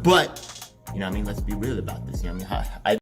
But, you know what I mean? Let's be real about this. You know what I mean? I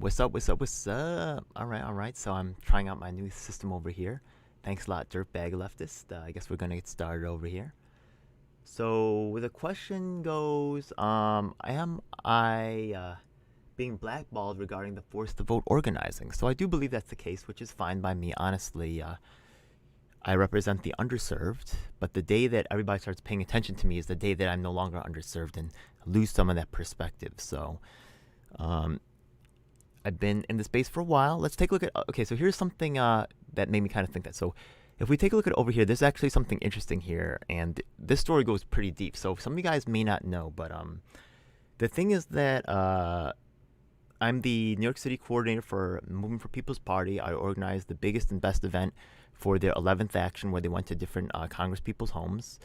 What's up? What's up? What's up? All right. So I'm trying out my new system over here. Thanks a lot, dirtbag leftist. I guess we're gonna get started over here. So the question goes, am I being blackballed regarding the forced to vote organizing? So I do believe that's the case, which is fine by me, honestly. I represent the underserved, but the day that everybody starts paying attention to me is the day that I'm no longer underserved and lose some of that perspective. So I've been in the space for a while. Let's take a look at, okay, so here's something that made me kind of think that. So if we take a look at over here, there's actually something interesting here, and this story goes pretty deep. So some of you guys may not know, but the thing is that I'm the New York City coordinator for Movement for People's Party. I organized the biggest and best event for their 11th action, where they went to different Congress people's homes.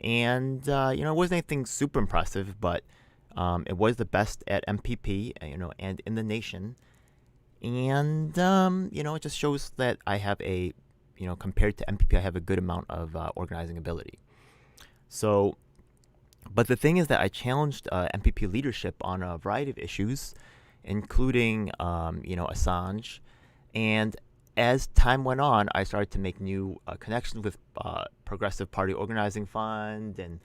And, it wasn't anything super impressive, but it was the best at MPP, and in the nation. And, it just shows that I have a, compared to MPP, I have a good amount of organizing ability. So, but the thing is that I challenged MPP leadership on a variety of issues, including, Assange. And as time went on, I started to make new connections with Progressive Party Organizing Fund and,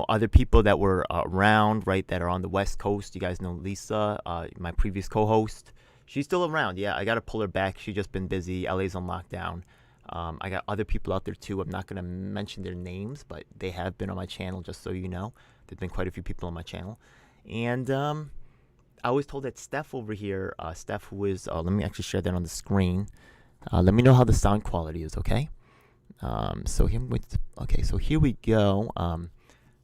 other people that were around, right, that are on the West Coast. You guys know Lisa, my previous co-host. She's still around. Yeah, I got to pull her back. She's just been busy. LA's on lockdown. I got other people out there, too. I'm not going to mention their names, but they have been on my channel, just so you know. There's been quite a few people on my channel. And I was told that Steph over here, Steph, who is, let me actually share that on the screen. Let me know how the sound quality is, okay? So here we go.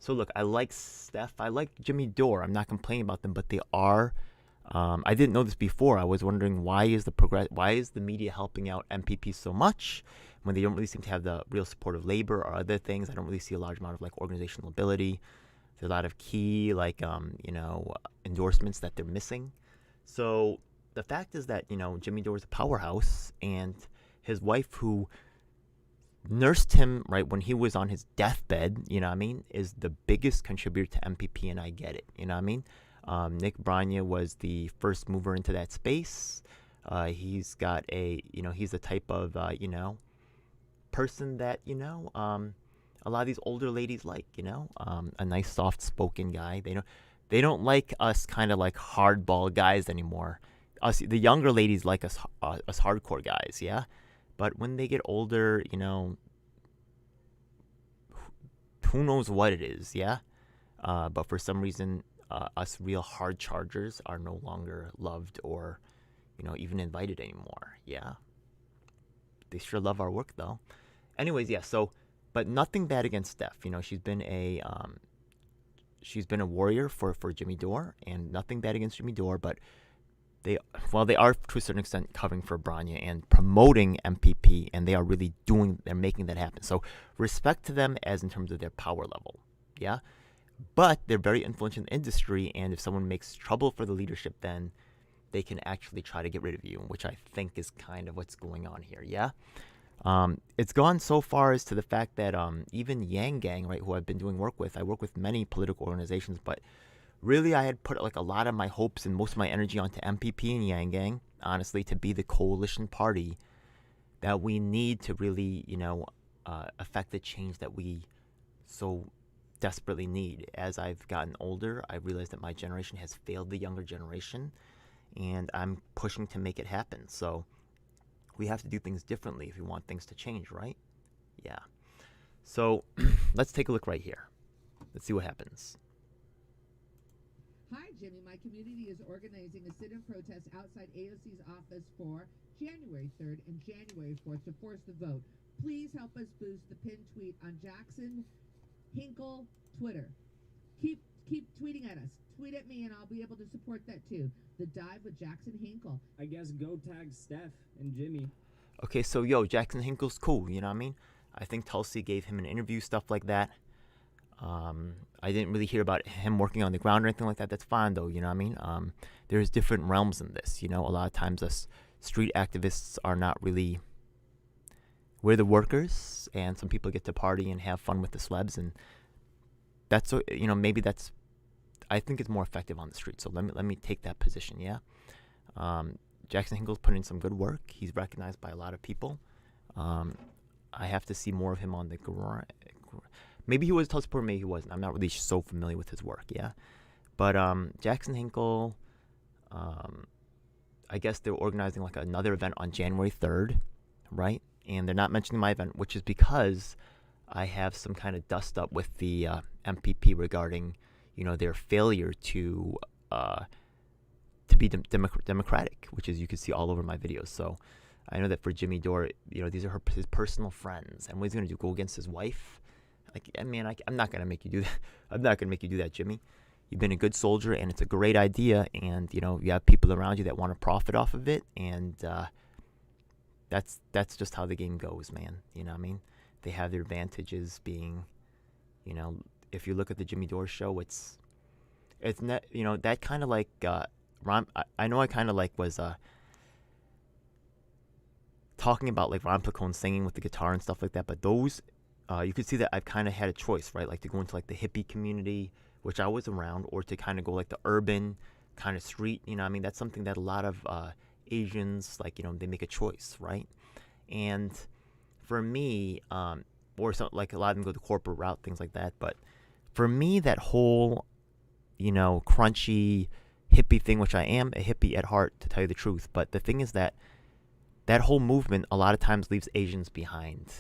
So look, I like Steph. I like Jimmy Dore. I'm not complaining about them, but they are. I didn't know this before. I was wondering why is the media helping out MPP so much when they don't really seem to have the real support of labor or other things. I don't really see a large amount of organizational ability. There's a lot of key endorsements that they're missing. So the fact is that Jimmy Dore is a powerhouse, and his wife, who nursed him right when he was on his deathbed, is the biggest contributor to MPP, and I get it. Nick Branya was the first mover into that space. He's got he's the type of person that a lot of these older ladies like, a nice soft-spoken guy. They don't like us kind of like hardball guys anymore. The younger ladies like us hardcore guys, yeah. But when they get older, who knows what it is, yeah. But for some reason, us real hard chargers are no longer loved or, even invited anymore, yeah. They sure love our work though. Anyways, yeah. So. But nothing bad against Steph. She's been a warrior for Jimmy Dore, and nothing bad against Jimmy Dore. But they are to a certain extent covering for Branya and promoting MPP, and they're making that happen. So respect to them as in terms of their power level, yeah. But they're very influential in the industry, and if someone makes trouble for the leadership, then they can actually try to get rid of you, which I think is kind of what's going on here, yeah. It's gone so far as to the fact that even Yang Gang, right, who I've been doing work with, I work with many political organizations, but really I had put a lot of my hopes and most of my energy onto MPP and Yang Gang, honestly, to be the coalition party that we need to really, affect the change that we so desperately need. As I've gotten older, I realized that my generation has failed the younger generation, and I'm pushing to make it happen. So we have to do things differently if we want things to change, right? Yeah. So let's take a look right here. Let's see what happens. Hi, Jimmy. My community is organizing a sit-in protest outside AOC's office for January 3rd and January 4th to force the vote. Please help us boost the pinned tweet on Jackson Hinkle Twitter. Keep tweeting at us. Tweet at me and I'll be able to support that too. The Dive with Jackson Hinkle. I guess go tag Steph and Jimmy. Okay, so Jackson Hinkle's cool, you know what I mean? I think Tulsi gave him an interview, stuff like that. I didn't really hear about him working on the ground or anything like that. That's fine though, you know what I mean? There's different realms in this, a lot of times us street activists are not really, we're the workers, and some people get to party and have fun with the celebs, and that's, maybe that's, I think it's more effective on the street. So let me take that position, yeah? Jackson Hinkle's put in some good work. He's recognized by a lot of people. I have to see more of him on the maybe he was Tulsi supporter, maybe he wasn't. I'm not really so familiar with his work, yeah. But Jackson Hinkle, I guess they're organizing like another event on January 3rd, right? And they're not mentioning my event, which is because I have some kind of dust up with the MPP regarding, their failure to be democratic, which is you can see all over my videos. So I know that for Jimmy Dore, these are his personal friends, and what he's gonna do, go against his wife? I'm not gonna make you do that. I'm not gonna make you do that, Jimmy. You've been a good soldier, and it's a great idea, and you have people around you that want to profit off of it, and that's just how the game goes, man. You know what I mean? They have their advantages being, if you look at the Jimmy Dore show, it's not, that kind of like I know I kind of like was talking about like Ron Placone singing with the guitar and stuff like that, but those you could see that I've kind of had a choice, right? Like to go into like the hippie community, which I was around, or to kind of go like the urban kind of street. That's something that a lot of Asians, like, they make a choice, right? And for me, or something like a lot of them go the corporate route, things like that. But for me, that whole, crunchy hippie thing, which I am a hippie at heart, to tell you the truth. But the thing is that whole movement a lot of times leaves Asians behind,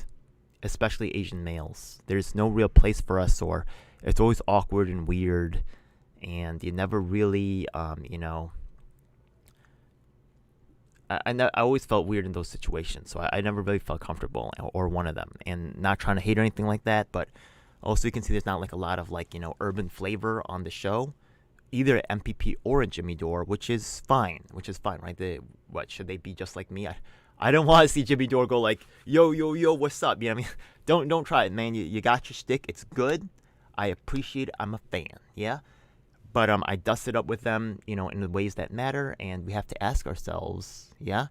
especially Asian males. There's no real place for us, or it's always awkward and weird, and you never really, I always felt weird in those situations, so I never really felt comfortable or one of them. And not trying to hate or anything like that, but also you can see there's not like a lot of like, urban flavor on the show, either at MPP or at Jimmy Dore, which is fine, right? What should they be just like me? I don't want to see Jimmy Dore go like, yo, what's up? Don't try it, man. You got your shtick. It's good. I appreciate it. I'm a fan, yeah? But I dusted up with them, in the ways that matter, and we have to ask ourselves, yeah?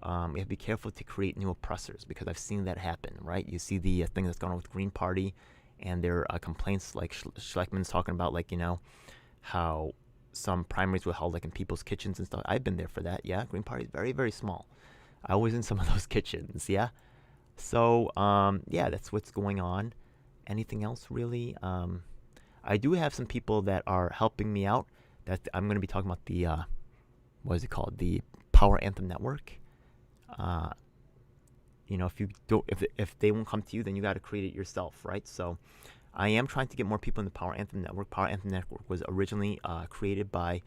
We have to be careful to create new oppressors, because I've seen that happen, right? You see the thing that's going on with Green Party, and their complaints, like Schleckman's talking about, like, how some primaries were held like in people's kitchens and stuff. I've been there for that, yeah? Green Party is very, very small. I was in some of those kitchens, yeah? So, yeah, that's what's going on. Anything else, really? I do have some people that are helping me out. That I'm going to be talking about the, what is it called? The Power Anthem Network. If you don't, if they won't come to you, then you got to create it yourself, right? So, I am trying to get more people in the Power Anthem Network. Power Anthem Network was originally created by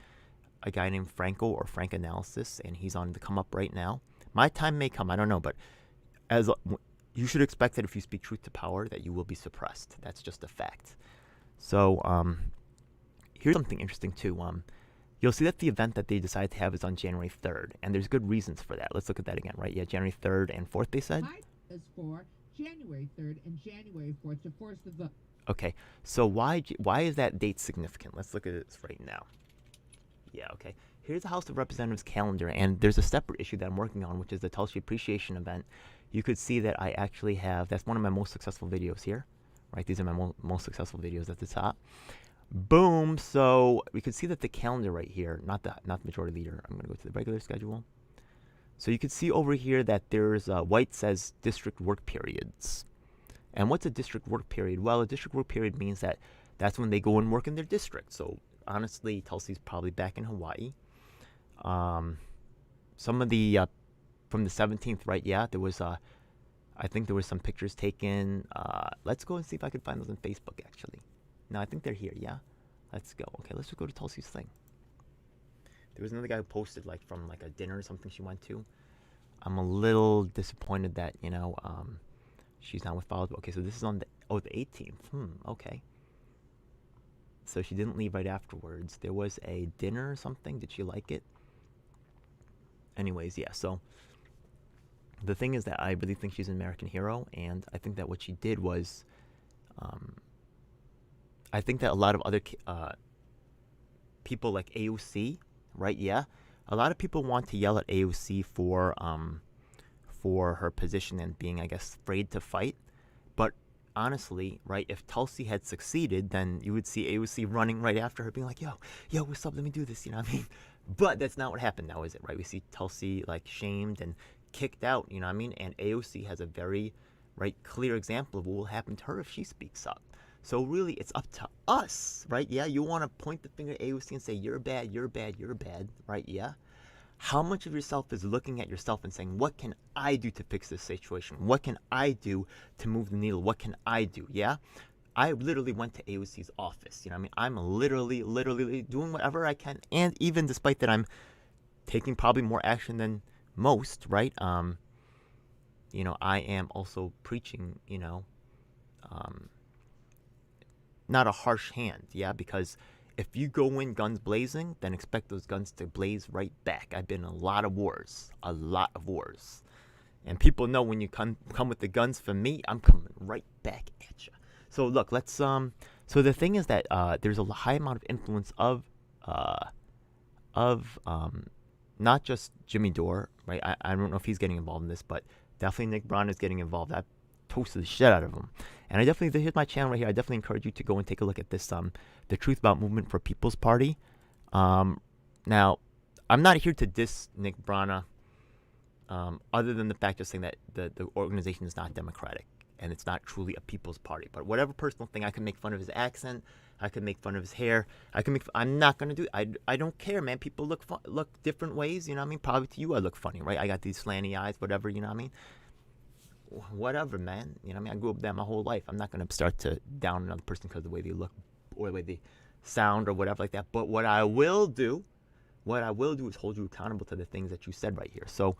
a guy named Franco, or Frank Analysis, and he's on the come up right now. My time may come, I don't know, but you should expect that if you speak truth to power, that you will be suppressed. That's just a fact. So, here's something interesting too. You'll see that the event that they decided to have is on January 3rd, and there's good reasons for that. Let's look at that again, right? Yeah, January 3rd and 4th, they said? Is for January 3rd and January 4th to force the vote. Okay, so why is that date significant? Let's look at this right now. Yeah, okay. Here's the House of Representatives calendar, and there's a separate issue that I'm working on, which is the Tulsi Appreciation event. You could see that I actually have, that's one of my most successful videos here, right? These are my most successful videos at the top. Boom. So we could see that the calendar right here, not the majority leader. I'm going to go to the regular schedule. So you can see over here that there's white says district work periods. And what's a district work period? Well, a district work period means that that's when they go and work in their district. So honestly, Tulsi's probably back in Hawaii. Some of the from the 17th, right? Yeah, there was I think there was some pictures taken. Let's go and see if I can find those on Facebook, actually. No, I think they're here, yeah? Let's go. Okay, let's just go to Tulsi's thing. There was another guy who posted, like, from, like, a dinner or something she went to. I'm a little disappointed that, she's not with followers. Okay, so this is on the 18th. Okay. So she didn't leave right afterwards. There was a dinner or something. Did she like it? Anyways, yeah, so the thing is that I really think she's an American hero, and I think that what she did was, I think that a lot of other people like AOC, right? Yeah, a lot of people want to yell at AOC for her position and being, I guess, afraid to fight. But honestly, right, if Tulsi had succeeded, then you would see AOC running right after her, being like, yo, what's up? Let me do this. You know what I mean? But that's not what happened now, is it? Right? We see Tulsi like shamed and kicked out. You know what I mean? And AOC has a very clear example of what will happen to her if she speaks up. So really, it's up to us, right? Yeah, you want to point the finger at AOC and say, you're bad, you're bad, you're bad, right? Yeah. How much of yourself is looking at yourself and saying, what can I do to fix this situation? What can I do to move the needle? What can I do? Yeah. I literally went to AOC's office. You know what I mean? I'm literally doing whatever I can. And even despite that, I'm taking probably more action than most, right? You know, I am also preaching, you know, not a harsh hand, yeah, because if you go in guns blazing, then expect those guns to blaze right back. I've been in a lot of wars. And people know when you come with the guns for me, I'm coming right back at you. So look, let's so the thing is that there's a high amount of influence of not just Jimmy Dore, right? I don't know if he's getting involved in this, but definitely Nick Brown is getting involved. I toasted the shit out of him. And I definitely, here's my channel right here. I definitely encourage you to go and take a look at this, the Truth About Movement for People's Party. Now, I'm not here to diss Nick Brana, other than the fact of saying that the organization is not democratic and it's not truly a people's party. But whatever personal thing, I can make fun of his accent, I can make fun of his hair, I'm not gonna do it. I don't care, man. People look different ways, you know what I mean? Probably to you I look funny, right? I got these slanty eyes, whatever, you know what I mean? Whatever, man. You know what I mean? I grew up with that my whole life. I'm not going to start to down another person because of the way they look or the way they sound or whatever like that. But what I will do is hold you accountable to the things that you said right here. So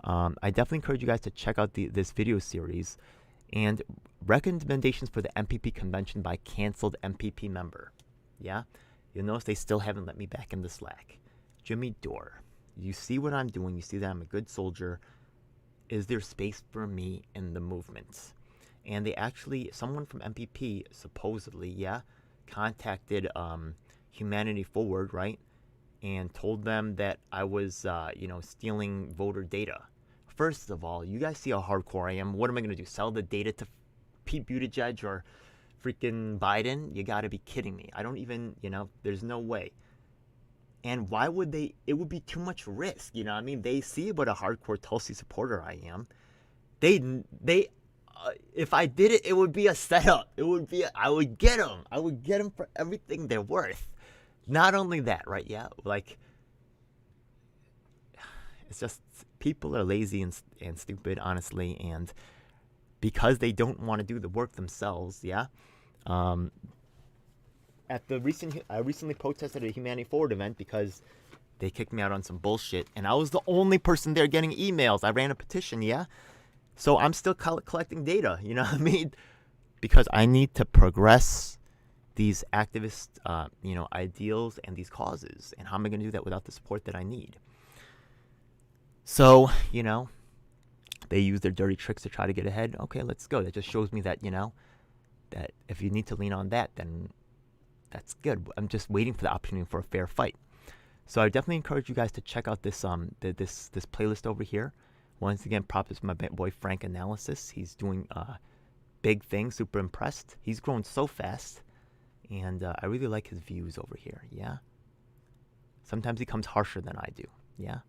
I definitely encourage you guys to check out this video series and recommendations for the MPP convention by canceled MPP member. Yeah? You'll notice they still haven't let me back in the Slack. Jimmy Dore. You see what I'm doing. You see that I'm a good soldier. Is there space for me in the movement? And they actually, someone from MPP supposedly, yeah, contacted Humanity Forward, right, and told them that I was, you know, stealing voter data. First of all, you guys see how hardcore I am. What am I gonna do? Sell the data to Pete Buttigieg or freaking Biden? You gotta be kidding me. I don't even, you know, there's no way. And why would they? It would be too much risk, you know what I mean? They see what a hardcore Tulsi supporter I am. If I did it, it would be a setup. I would get them. I would get them for everything they're worth. Not only that, right? Yeah, like, it's just, people are lazy and stupid, honestly, and because they don't want to do the work themselves, yeah. I recently protested at a Humanity Forward event because they kicked me out on some bullshit, and I was the only person there getting emails. I ran a petition, yeah? So I'm still collecting data, you know what I mean? Because I need to progress these activist, you know, ideals and these causes. And how am I going to do that without the support that I need? So, you know, they use their dirty tricks to try to get ahead. Okay, let's go. That just shows me that, you know, that if you need to lean on that, then that's good. I'm just waiting for the opportunity for a fair fight. So I definitely encourage you guys to check out this this playlist over here. Once again, props to my boy Frank Analysis. He's doing big things. Super impressed. He's grown so fast, and I really like his views over here. Yeah. Sometimes he comes harsher than I do. Yeah.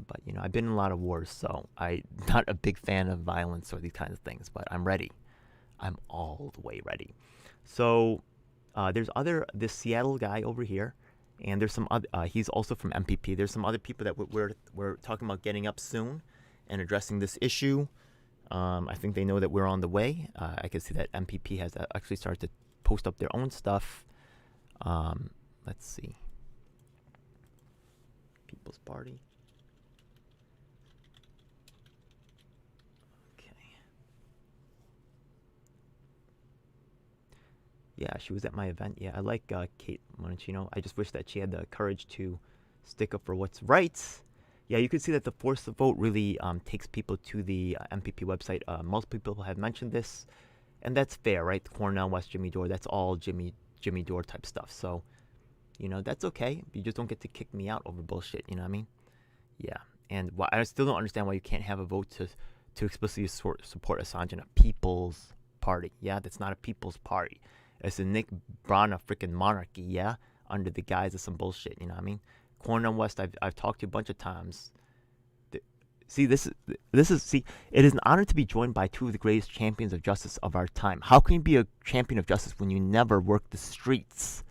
But you know, I've been in a lot of wars, so I'm not a big fan of violence or these kinds of things. But I'm ready. I'm all the way ready. So there's this Seattle guy over here, and there's some other. He's also from MPP. There's some other people that we're talking about getting up soon and addressing this issue. I think they know that we're on the way. I can see that MPP has actually started to post up their own stuff. Let's see. People's Party. Yeah, she was at my event. Yeah, I like Kate Monachino. I just wish that she had the courage to stick up for what's right. Yeah, you can see that the Force the Vote really takes people to the MPP website. Most people have mentioned this, and that's fair, right? Cornell, West Jimmy Dore, that's all Jimmy Dore type stuff. So, you know, that's okay. You just don't get to kick me out over bullshit, you know what I mean? Yeah, and I still don't understand why you can't have a vote to explicitly support Assange in a people's party. Yeah, that's not a people's party. It's a Nick Brana freaking monarchy. Yeah, under the guise of some bullshit. You know what I mean? Cornell West, I've talked to you a bunch of times. See, see, it is an honor to be joined by two of the greatest champions of justice of our time. How can you be a champion of justice when you never work the streets?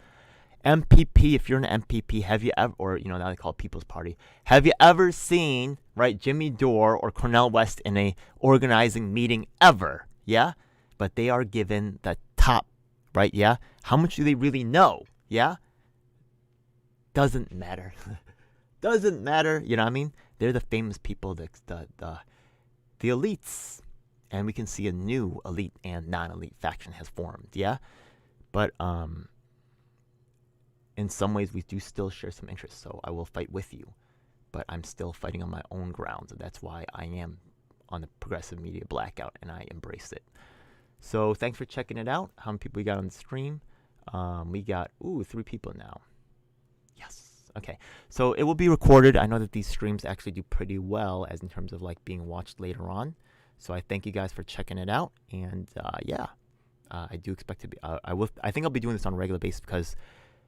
MPP, if you're an MPP, have you ever, or now they call it People's Party, have you ever seen, right, Jimmy Dore or Cornell West in a organizing meeting ever? Yeah? But they are given the top, right? Yeah? How much do they really know? Yeah? Doesn't matter. Doesn't matter, you know what I mean? They're the famous people, the elites. And we can see a new elite and non-elite faction has formed, yeah? But in some ways we do still share some interests, so I will fight with you. But I'm still fighting on my own grounds, and that's why I am on the progressive media blackout, and I embrace it. So thanks for checking it out. How many people we got on the stream? We got, 3 people now. Yes. Okay, so it will be recorded. I know that these streams actually do pretty well as in terms of like being watched later on. So I thank you guys for checking it out, and I do expect to be. I think I'll be doing this on a regular basis because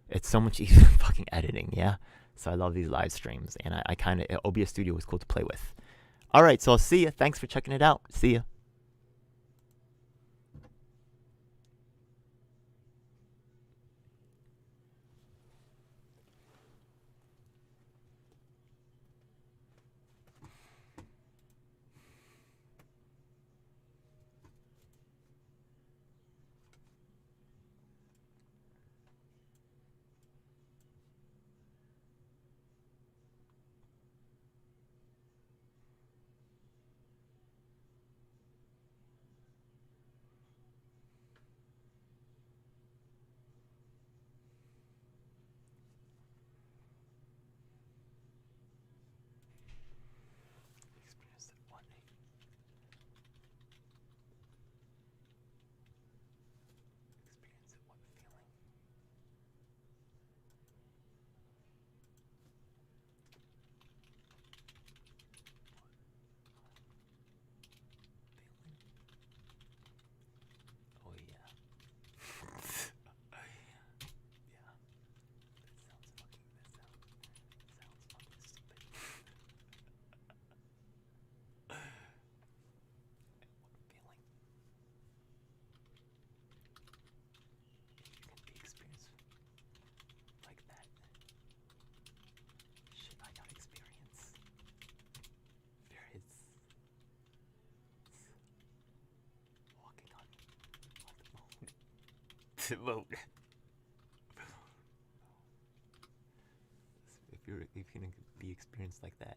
it's so much easier than fucking editing. Yeah, so I love these live streams, and I kind of OBS Studio was cool to play with. All right, so I'll see you. Thanks for checking it out. See ya. Vote. If you can be experienced like that.